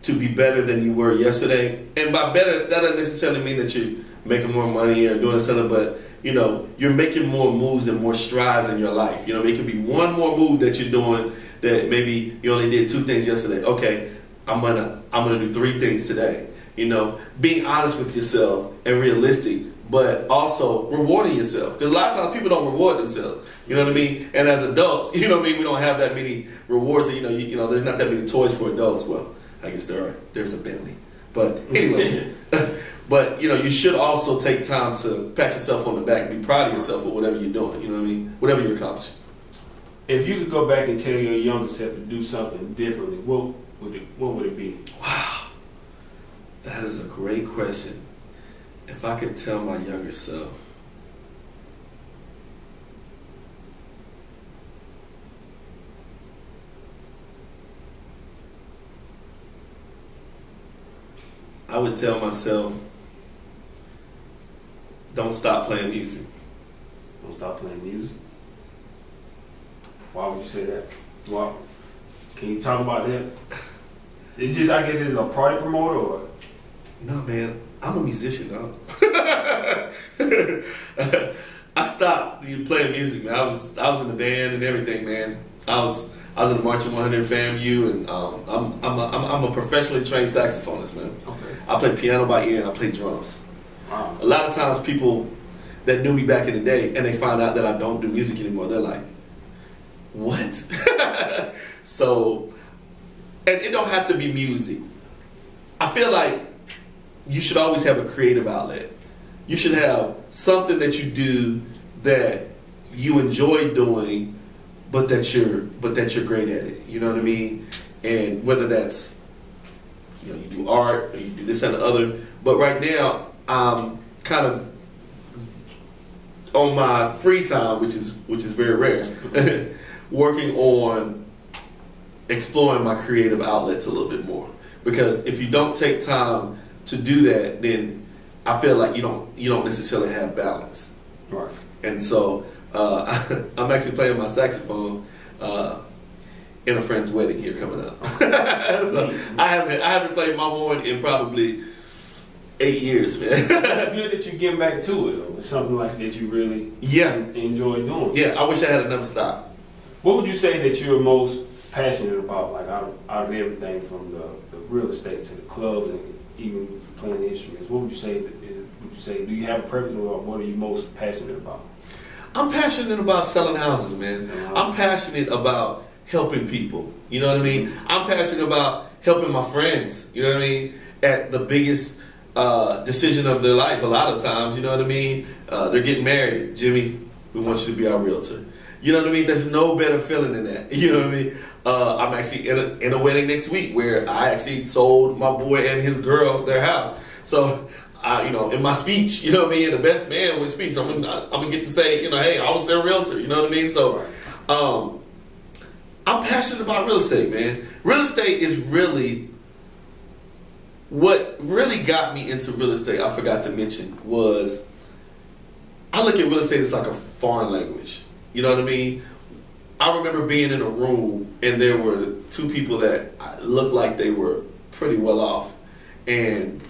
be better than you were yesterday, and by better, that doesn't necessarily mean that you're making more money or doing something, but you're making more moves and more strides in your life. It could be one more move that you're doing that maybe you only did 2 things yesterday. Okay, I'm gonna do 3 things today. Being honest with yourself and realistic, but also rewarding yourself. Because a lot of times people don't reward themselves. You know what I mean? And as adults, you know what I mean, we don't have that many rewards. You know, there's not that many toys for adults. Well, I guess there are. There's a Bentley. But anyways, but you know, you should also take time to pat yourself on the back and be proud of yourself for whatever you're doing. You know what I mean? Whatever you're accomplishing. If you could go back and tell your younger self to do something differently, what would it be? Wow, that is a great question. If I could tell my younger self, I would tell myself, don't stop playing music. Don't stop playing music? Why would you say that? Wow. Can you talk about that? It's just, I guess it's a party promoter or? No, man. I'm a musician, dog. I stopped playing music, man. I was in the band and everything, man. I was in the Marching 100 FAMU, and I'm a professionally trained saxophonist, man. Okay. I play piano by ear and I play drums. Wow. A lot of times people that knew me back in the day and they find out that I don't do music anymore, they're like, what? So, and it don't have to be music. I feel like you should always have a creative outlet. You should have something that you do that you enjoy doing, but that you're great at it. You know what I mean? And whether that's, you know, you do art or you do this and the other. But right now, I'm kind of on my free time, which is very rare, working on exploring my creative outlets a little bit more. Because if you don't take time to do that, then I feel like you don't necessarily have balance. Right. And so I'm actually playing my saxophone in a friend's wedding here coming up. So I haven't played my horn in probably 8 years, man. It's good that you're getting back to it, though. It's something like that you really enjoy doing. Yeah, I wish I had never stopped. What would you say that you're most passionate about, like out of everything from the real estate to the clubs and even playing the instruments? What would you say? Do you have a preference about what are you most passionate about? I'm passionate about selling houses, man. I'm passionate about helping people. You know what I mean? I'm passionate about helping my friends. You know what I mean? At the biggest decision of their life, a lot of times. You know what I mean? They're getting married. Jimmy, we want you to be our realtor. You know what I mean? There's no better feeling than that. You know what I mean? I'm actually in a wedding next week where I actually sold my boy and his girl their house. So, in my speech, you know what I mean? The best man with speech, I'm gonna get to say, hey, I was their realtor. You know what I mean? So, I'm passionate about real estate, man. Real estate is really what really got me into real estate. I forgot to mention was I look at real estate as like a foreign language. You know what I mean? I remember being in a room and there were two people that looked like they were pretty well off, and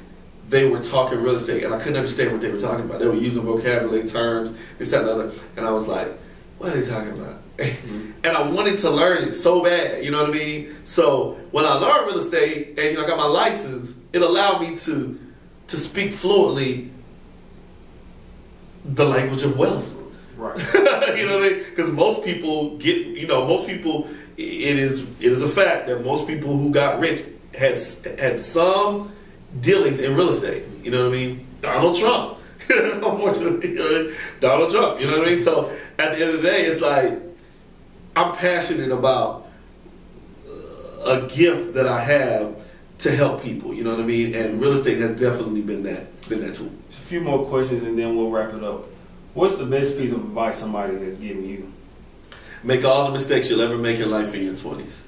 they were talking real estate, and I couldn't understand what they were talking about. They were using vocabulary terms, this, that, and the other, and I was like, what are they talking about? And I wanted to learn it so bad, you know what I mean? So when I learned real estate and I got my license, it allowed me to speak fluently the language of wealth. Right. You know what I mean? Because most people it is a fact that most people who got rich had some dealings in real estate. You know what I mean? Donald Trump. Unfortunately, Donald Trump. You know what I mean? So at the end of the day, it's like I'm passionate about a gift that I have to help people. You know what I mean? And real estate has definitely been that tool. Just a few more questions and then we'll wrap it up. What's the best piece of advice somebody has given you? Make all the mistakes you'll ever make in life in your 20s.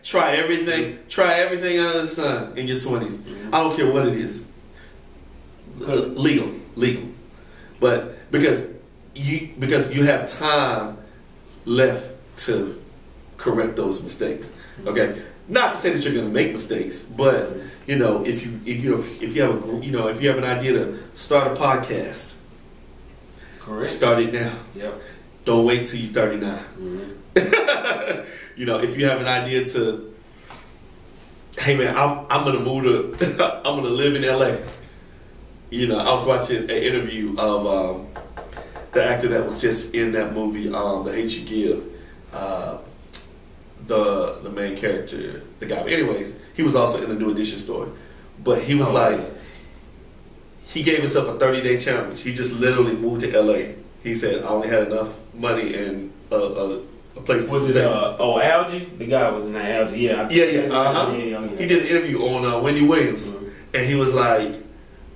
Try everything. Try everything under the sun in your 20s. Mm-hmm. I don't care what it is. Legal. But because you have time left to correct those mistakes. Okay? Not to say that you're going to make mistakes, but if you have an idea to start a podcast, correct. Start it now. Yep. Don't wait till you're 39. Mm-hmm. If you have an idea to, hey man, I'm gonna move to, I'm gonna live in LA. I was watching an interview of the actor that was just in that movie, The Hate You Give. The main character, the guy. But anyways, he was also in the New Edition story. But he was he gave himself a 30-day challenge. He just literally moved to LA. He said, I only had enough money and a place to stay. Algae? The guy was in that Algae, yeah. Yeah. He did an interview on Wendy Williams. Mm-hmm. And he was like,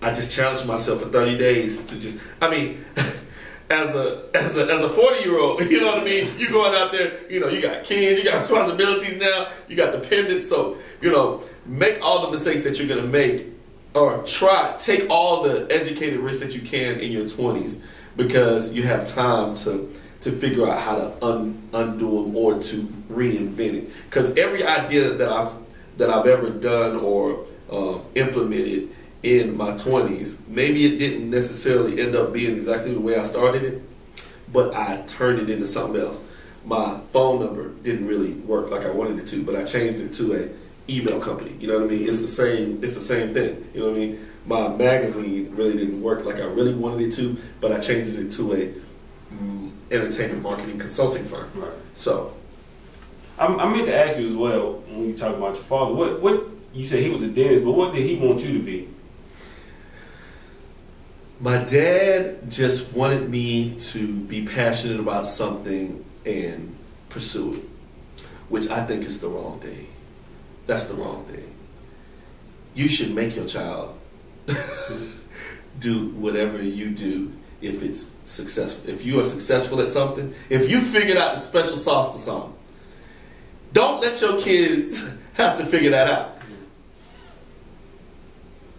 I just challenged myself for 30 days to just, as a 40-year-old, you know what I mean? You're going out there, you got kids, you got responsibilities now, you got dependents, so, make all the mistakes that you're going to make, or take all the educated risks that you can in your 20s, because you have time to figure out how to undo them or to reinvent it. Because every idea that I've ever done or implemented in my 20s, maybe it didn't necessarily end up being exactly the way I started it, but I turned it into something else. My phone number didn't really work like I wanted it to, but I changed it to a email company. You know what I mean? It's the same thing. You know what I mean? My magazine really didn't work like I really wanted it to, but I changed it to a entertainment marketing consulting firm. Right. So I meant to ask you as well, when you talk about your father, what you said he was a dentist, but what did he want you to be? My dad just wanted me to be passionate about something and pursue it, which I think is the wrong thing. That's the wrong thing. You should make your child do whatever you do if it's successful. If you are successful at something, if you figured out the special sauce to something, don't let your kids have to figure that out.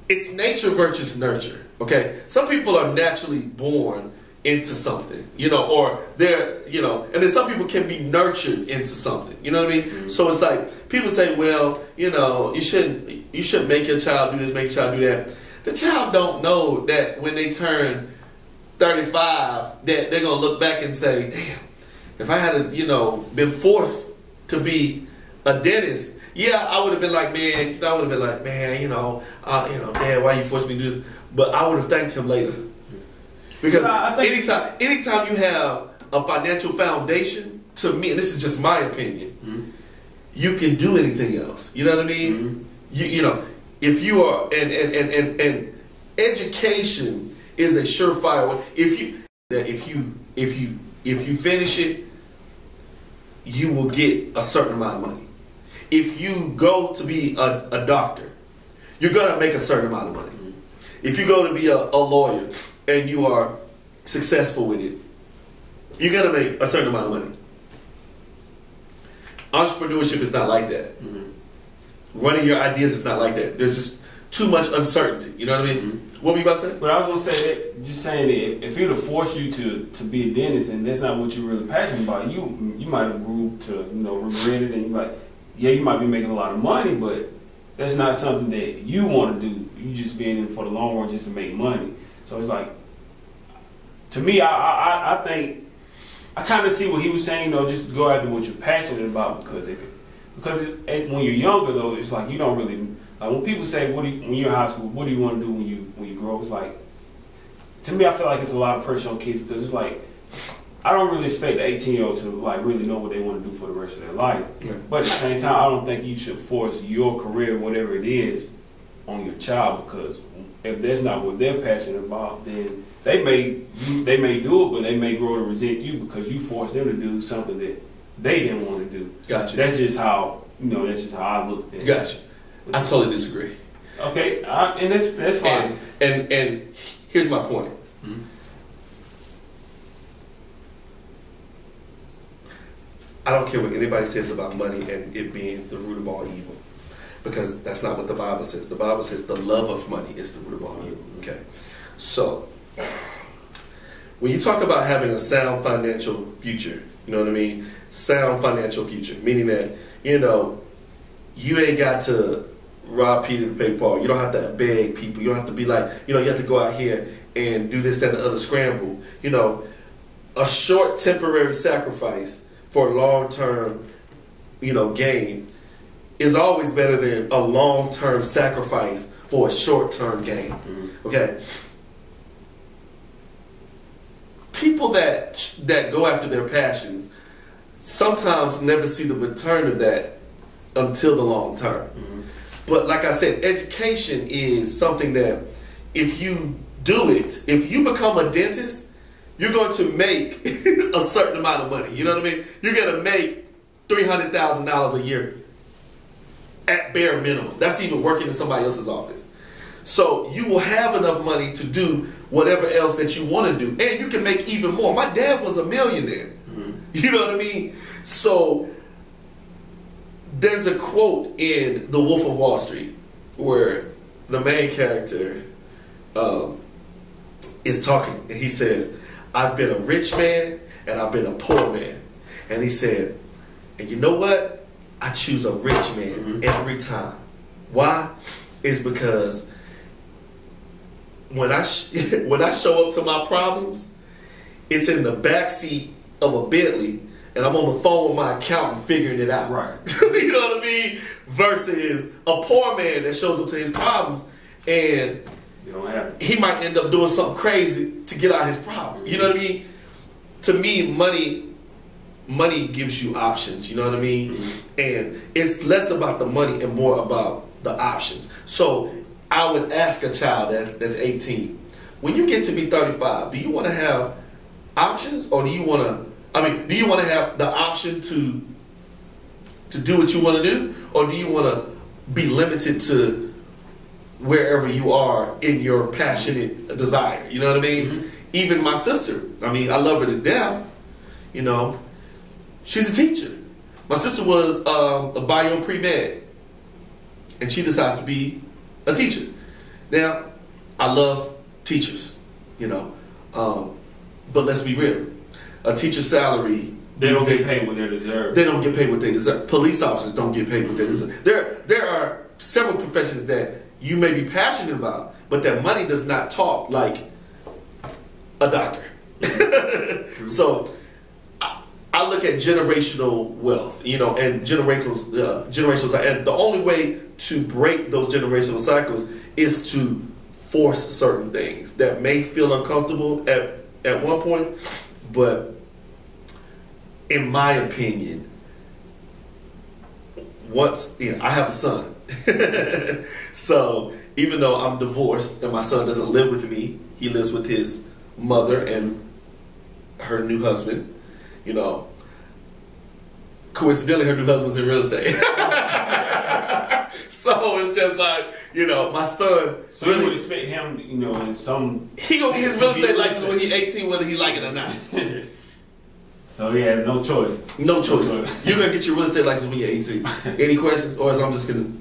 It's nature versus nurture. Okay, some people are naturally born into something, or they're, and then some people can be nurtured into something. You know what I mean? Mm-hmm. So it's like people say, well, you shouldn't make your child do this, make your child do that. The child don't know that when they turn 35, that they're gonna look back and say, damn, if I had, been forced to be a dentist, yeah, I would have been like, man, Dad, why you forced me to do this? But I would have thanked him later. Because anytime you have a financial foundation, to me, and this is just my opinion, mm-hmm. you can do anything else. You know what I mean? Mm-hmm. If you are, and education is a surefire way. If you finish it, you will get a certain amount of money. If you go to be a doctor, you're gonna make a certain amount of money. If you go to be a lawyer and you are successful with it, you're going to make a certain amount of money. Entrepreneurship is not like that. Mm-hmm. Running your ideas is not like that. There's just too much uncertainty. You know what I mean? Mm-hmm. What were you about to say? But I was going to say that, just saying that if he would have forced you to be a dentist and that's not what you're really passionate about, you might have grew to regret it, and you're like, yeah, you might be making a lot of money, but that's not something that you want to do. You just being in for the long run just to make money. So it's like, to me, I think I kind of see what he was saying, just go after what you're passionate about, because when you're younger though, it's like you don't really like when people say when you're in high school, what do you want to do when you grow up? It's like, to me, I feel like it's a lot of pressure on kids, because it's like I don't really expect the 18-year-old to really know what they want to do for the rest of their life. Yeah. But at the same time, I don't think you should force your career, whatever it is, on your child, because if that's not what they're passionate about, then they may do it, but they may grow to resent you because you forced them to do something that they didn't want to do. Gotcha. That's just how I looked at it. Gotcha. I totally disagree. Okay, and that's fine. And here's my point. Mm-hmm. I don't care what anybody says about money and it being the root of all evil, because that's not what the Bible says. The Bible says the love of money is the root of all evil. Okay, so when you talk about having a sound financial future, you know what I mean? Sound financial future, meaning that you ain't got to rob Peter to pay Paul. You don't have to beg people. You don't have to be like, you have to go out here and do this, that, and the other scramble. A short temporary sacrifice for long-term, gain is always better than a long-term sacrifice for a short-term gain. Okay. People that go after their passions sometimes never see the return of that until the long term. But like I said, education is something that if you do it, if you become a dentist, you're going to make a certain amount of money. You know what I mean? You're going to make $300,000 a year at bare minimum. That's even working in somebody else's office. So you will have enough money to do whatever else that you want to do. And you can make even more. My dad was a millionaire. You know what I mean? So there's a quote in The Wolf of Wall Street where the main character is talking. And he says, I've been a rich man and I've been a poor man. And he said, and you know what? I choose a rich man every time. Why? It's because when I show up to my problems, it's in the backseat of a Bentley, and I'm on the phone with my accountant figuring it out. Right. You know what I mean? Versus a poor man that shows up to his problems, and he might end up doing something crazy to get out his problem. You know what I mean? To me, money gives you options. You know what I mean? And it's less about the money and more about the options. So I would ask a child that's 18, when you get to be 35, do you want to have options, or do you want to, do you want to have the option to do what you want to do, or do you want to be limited to wherever you are in your passionate desire? You know what I mean? Even my sister, I love her to death. You know, she's a teacher. My sister was a bio pre-med, and she decided to be a teacher. Now, I love teachers, you know, but let's be real. A teacher's salary, they don't get paid what they deserve. They don't get paid what they deserve. Police officers don't get paid what they deserve. There are several professions that you may be passionate about, but that money does not talk like a doctor. So I look at generational wealth, you know, and generational cycles. And the only way to break those generational cycles is to force certain things that may feel uncomfortable at one point, but in my opinion, I have a son. So even though I'm divorced and my son doesn't live with me, he lives with his mother and her new husband. You know, coincidentally, her new husband's in real estate. So it's just like, you know, my son. So really, you would expect him, you know, in some. He gonna get his real estate license when he's 18, whether he like it or not. So he has no choice. No choice. You're gonna get your real estate license when you're 18. Any questions, or I'm just gonna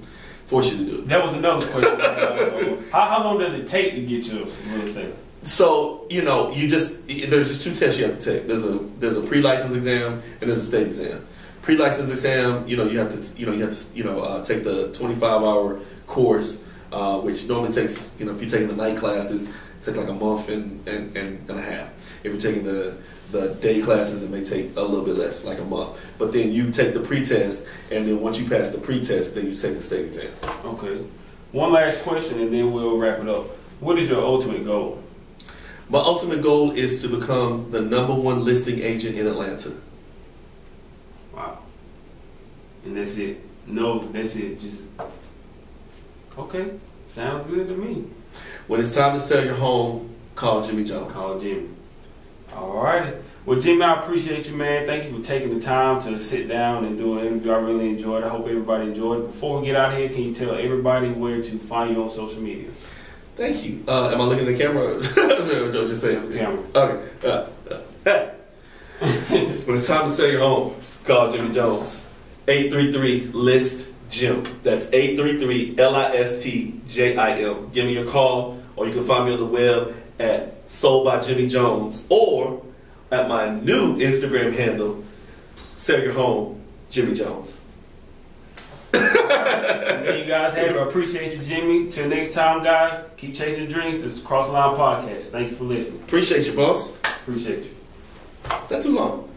force you to do it? That was another question. So how long does it take to get your real estate? So, you know, there's just two tests you have to take. There's a pre-license exam and there's a state exam. Pre-license exam, you have to take the 25-hour course, which normally takes, if you're taking the night classes, it takes like a month and a half. If you're taking the day classes, it may take a little bit less, like a month. But then you take the pre-test, and then once you pass the pre-test, then you take the state exam. Okay. One last question, and then we'll wrap it up. What is your ultimate goal? My ultimate goal is to become the #1 listing agent in Atlanta. Wow. And that's it? No, that's it. Just, okay. Sounds good to me. When it's time to sell your home, call Jimmy Jones. Call Jimmy. All righty. Well, Jimmy, I appreciate you, man. Thank you for taking the time to sit down and do an interview. I really enjoyed it. I hope everybody enjoyed it. Before we get out of here, can you tell everybody where to find you on social media? Thank you. Am I looking at the camera? Or just saying the camera. Okay. When it's time to sell your home, call Jimmy Jones. 833-LIST-JIM. That's 833-LIST-JIM. Give me your call, or you can find me on the web at Sold by Jimmy Jones, or at my new Instagram handle, Sell Your Home, Jimmy Jones. There you guys have it. I appreciate you, Jimmy. Till next time, guys, keep chasing your dreams. This is Cross the Line Podcast. Thank you for listening. Appreciate you, boss. Appreciate you. Is that too long?